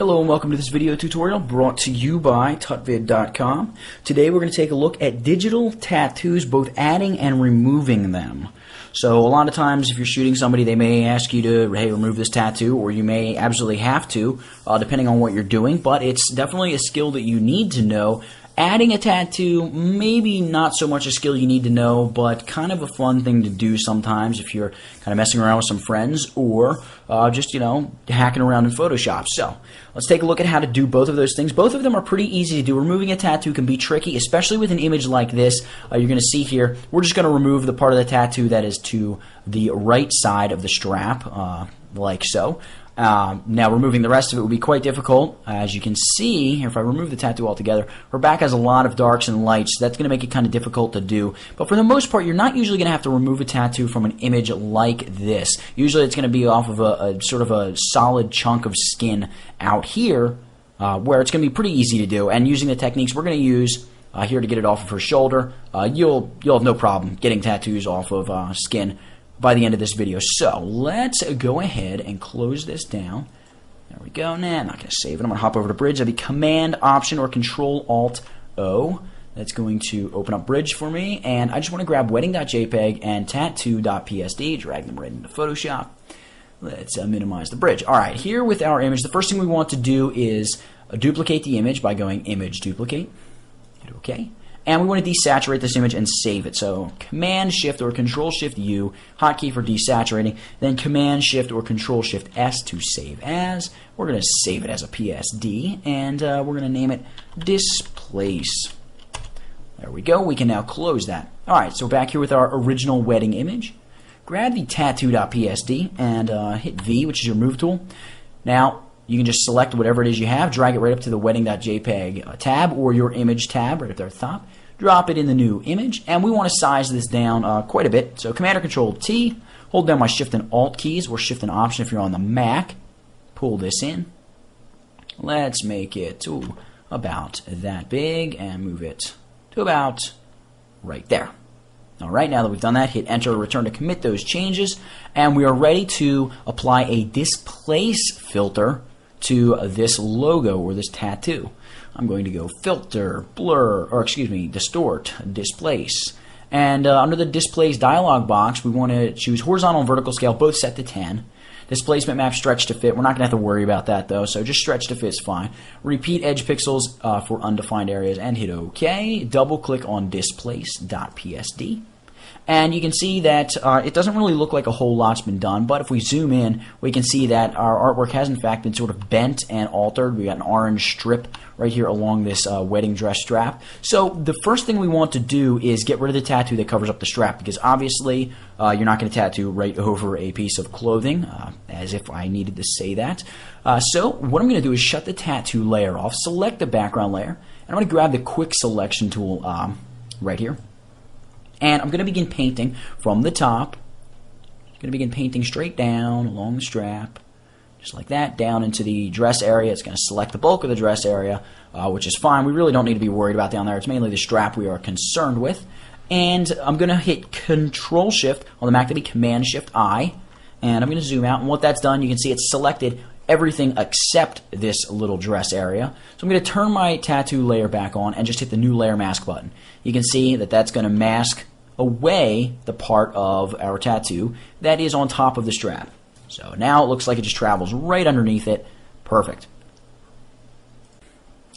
Hello and welcome to this video tutorial brought to you by tutvid.com. Today we're going to take a look at digital tattoos, both adding and removing them. So a lot of times if you're shooting somebody, they may ask you to, hey, remove this tattoo, or you may absolutely have to, depending on what you're doing, but it's definitely a skill that you need to know. Adding a tattoo, maybe not so much a skill you need to know, but kind of a fun thing to do sometimes if you're kind of messing around with some friends or just, hacking around in Photoshop. So let's take a look at how to do both of those things. Both of them are pretty easy to do. Removing a tattoo can be tricky, especially with an image like this. You're going to see here, we're just going to remove the part of the tattoo that is to the right side of the strap, like so. Now removing the rest of it would be quite difficult. As you can see, if I remove the tattoo altogether, her back has a lot of darks and lights, so that's going to make it kind of difficult to do. But for the most part, you're not usually going to have to remove a tattoo from an image like this. Usually it's going to be off of a sort of a solid chunk of skin out here, where it's going to be pretty easy to do. And using the techniques we're going to use here to get it off of her shoulder, you'll have no problem getting tattoos off of skin by the end of this video. So let's go ahead and close this down. There we go. Nah, I'm not going to save it. I'm going to hop over to Bridge. That'd be Command Option or Control Alt O. That's going to open up Bridge for me, and I just want to grab wedding.jpg and tattoo.psd, drag them right into Photoshop. Let's minimize the bridge. Alright, here with our image, the first thing we want to do is duplicate the image by going Image Duplicate. Hit OK. And we want to desaturate this image and save it. So Command Shift or Control Shift U, hotkey for desaturating, then Command Shift or Control Shift S to save as. We're going to save it as a PSD, and we're going to name it Displace. There we go. We can now close that. Alright, so back here with our original wedding image. Grab the tattoo.psd and hit V, which is your move tool. Now, you can just select whatever it is you have, drag it right up to the wedding.jpg tab or your image tab right up there at the top. Drop it in the new image, and we want to size this down quite a bit. So Command or Control T, hold down my Shift and Alt keys, or Shift and Option if you're on the Mac. Pull this in. Let's make it about that big and move it to about right there. Alright, now that we've done that, hit Enter or Return to commit those changes, and we are ready to apply a Displace filter to this logo or this tattoo. I'm going to go Filter, Blur, or excuse me, Distort, Displace. And under the Displace dialog box, we want to choose horizontal and vertical scale, both set to 10. Displacement map stretch to fit. We're not going to have to worry about that though, so just stretch to fit is fine. Repeat edge pixels for undefined areas and hit OK. Double click on displace.psd. And you can see that it doesn't really look like a whole lot's been done, but if we zoom in, we can see that our artwork has in fact been sort of bent and altered. We got an orange strip right here along this wedding dress strap. So the first thing we want to do is get rid of the tattoo that covers up the strap, because obviously you're not going to tattoo right over a piece of clothing, as if I needed to say that. So what I'm going to do is shut the tattoo layer off, select the background layer, and I'm going to grab the quick selection tool right here. And I'm going to begin painting from the top. I'm going to begin painting straight down along the strap, just like that, down into the dress area. It's going to select the bulk of the dress area, which is fine. We really don't need to be worried about down there. It's mainly the strap we are concerned with. And I'm going to hit Control Shift on the Mac, that'd be Command Shift I, and I'm going to zoom out. And what that's done, you can see it's selected everything except this little dress area. So I'm going to turn my tattoo layer back on and just hit the New Layer Mask button. You can see that that's going to mask away the part of our tattoo that is on top of the strap. So now it looks like it just travels right underneath it. Perfect.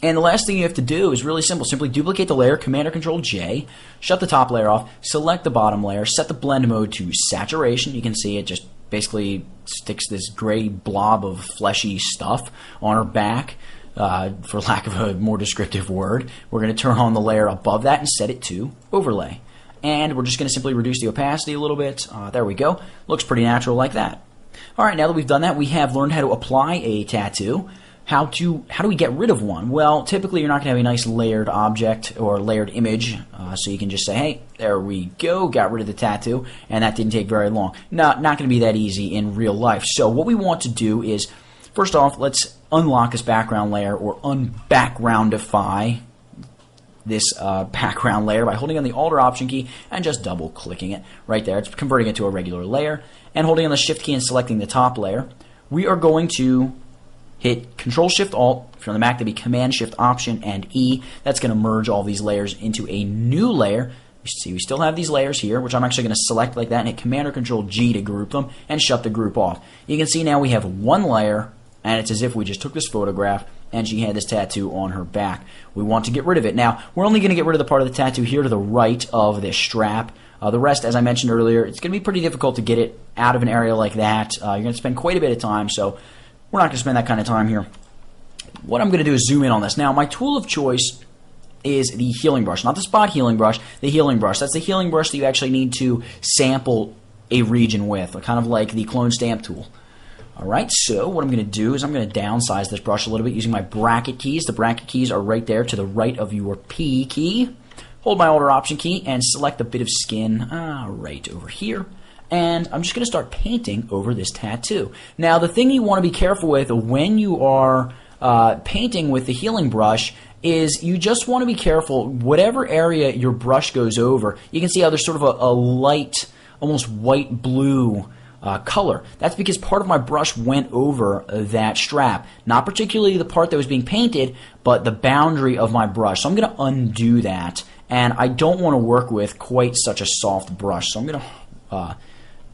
And the last thing you have to do is really simple. Simply duplicate the layer, Command or Control J, shut the top layer off, select the bottom layer, set the blend mode to saturation. You can see it just basically sticks this gray blob of fleshy stuff on her back, for lack of a more descriptive word. We're going to turn on the layer above that and set it to overlay. And we're just going to simply reduce the opacity a little bit. There we go. Looks pretty natural like that. Alright, now that we've done that, we have learned how to apply a tattoo. How do we get rid of one? Well, typically you're not going to have a nice layered object or layered image, so you can just say, hey, there we go, got rid of the tattoo, and that didn't take very long. Not going to be that easy in real life. So what we want to do is, first off, let's unlock this background layer or unbackgroundify this background layer by holding on the Alt or Option key and just double clicking it right there. It's converting it to a regular layer. And holding on the Shift key and selecting the top layer, we are going to hit Control-Shift-Alt. If you're on the Mac, that'd be Command-Shift-Option and E. That's going to merge all these layers into a new layer. You see, we still have these layers here, which I'm actually going to select like that and hit Command or Control-G to group them and shut the group off. You can see now we have one layer, and it's as if we just took this photograph and she had this tattoo on her back. We want to get rid of it. Now, we're only going to get rid of the part of the tattoo here to the right of this strap. The rest, as I mentioned earlier, it's going to be pretty difficult to get it out of an area like that. You're going to spend quite a bit of time, so we're not going to spend that kind of time here. What I'm going to do is zoom in on this. Now, my tool of choice is the healing brush. Not the spot healing brush, the healing brush. That's the healing brush that you actually need to sample a region with, kind of like the clone stamp tool. Alright, so what I'm going to do is I'm going to downsize this brush a little bit using my bracket keys. The bracket keys are right there to the right of your P key. Hold my Alt or Option key and select a bit of skin right over here. And I'm just going to start painting over this tattoo. Now, the thing you want to be careful with when you are painting with the healing brush is you just want to be careful. Whatever area your brush goes over, you can see how there's sort of a light, almost white-blue color. That's because part of my brush went over that strap. Not particularly the part that was being painted, but the boundary of my brush. So I'm going to undo that. And I don't want to work with quite such a soft brush. So I'm going to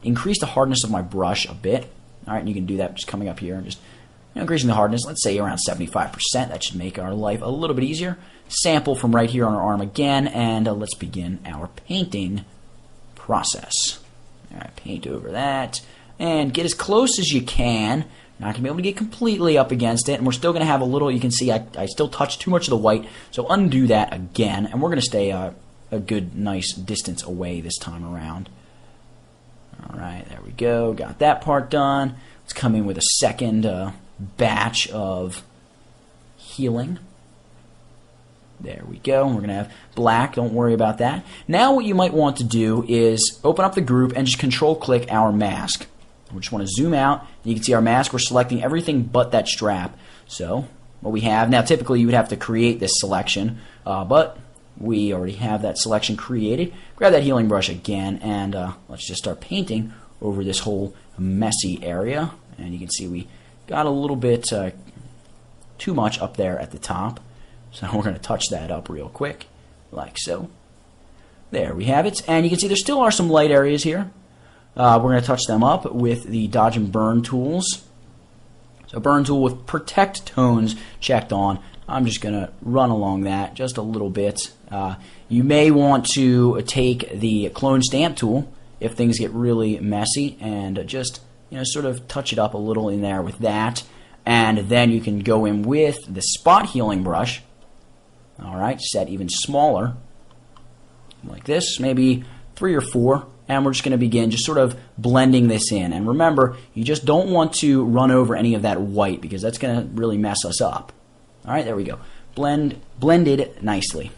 increase the hardness of my brush a bit. All right, and you can do that just coming up here and just increasing the hardness, let's say around 75%. That should make our life a little bit easier. Sample from right here on our arm again, and let's begin our painting process. All right, paint over that, and get as close as you can. Not going to be able to get completely up against it, and we're still going to have a little, you can see I still touched too much of the white, so undo that again, and we're going to stay a good, nice distance away this time around. All right, there we go. Got that part done. Let's come in with a second batch of healing. There we go. We're going to have black. Don't worry about that. Now what you might want to do is open up the group and just control-click our mask. We just want to zoom out. You can see our mask. We're selecting everything but that strap. So what we have now, typically you would have to create this selection, but we already have that selection created. Grab that healing brush again, and let's just start painting over this whole messy area. And you can see we got a little bit too much up there at the top. So we're going to touch that up real quick, like so. There we have it. And you can see there still are some light areas here. We're going to touch them up with the Dodge and Burn tools. So Burn tool with Protect Tones checked on. I'm just going to run along that just a little bit. You may want to take the Clone Stamp tool if things get really messy and just sort of touch it up a little in there with that. And then you can go in with the Spot Healing brush. Alright, set even smaller. Like this, maybe 3 or 4. And we're just going to begin just sort of blending this in. And remember, you just don't want to run over any of that white because that's going to really mess us up. Alright, there we go. Blended nicely.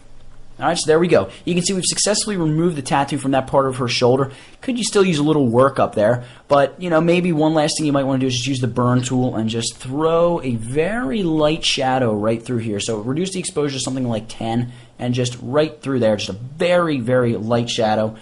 Alright, so there we go. You can see we've successfully removed the tattoo from that part of her shoulder. Could you still use a little work up there? But, maybe one last thing you might want to do is just use the Burn tool and just throw a very light shadow right through here. So reduce the exposure to something like 10 and just right through there, just a very, very light shadow.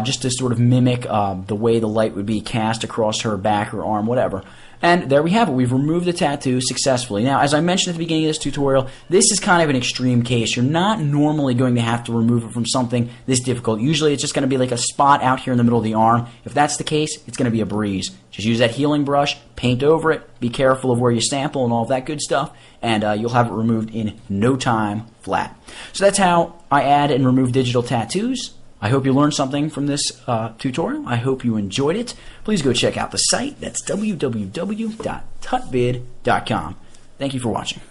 Just to sort of mimic the way the light would be cast across her back or arm, whatever. And there we have it. We've removed the tattoo successfully. Now, as I mentioned at the beginning of this tutorial, this is kind of an extreme case. You're not normally going to have to remove it from something this difficult. Usually it's just going to be like a spot out here in the middle of the arm. If that's the case, it's going to be a breeze. Just use that healing brush, paint over it, be careful of where you sample and all of that good stuff, and you'll have it removed in no time flat. So that's how I add and remove digital tattoos. I hope you learned something from this tutorial. I hope you enjoyed it. Please go check out the site. That's www.tutvid.com. Thank you for watching.